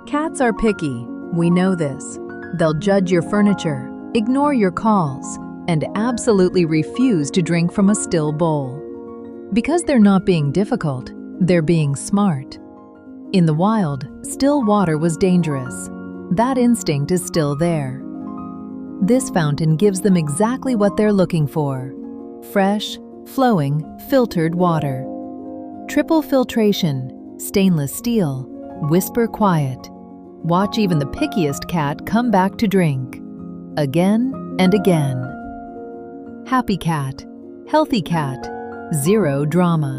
Cats are picky, we know this. They'll judge your furniture, ignore your calls, and absolutely refuse to drink from a still bowl. Because they're not being difficult, they're being smart. In the wild, still water was dangerous. That instinct is still there. This fountain gives them exactly what they're looking for: fresh, flowing, filtered water. Triple filtration, stainless steel, whisper quiet. Watch even the pickiest cat come back to drink. Again and again. Happy cat, healthy cat, zero drama.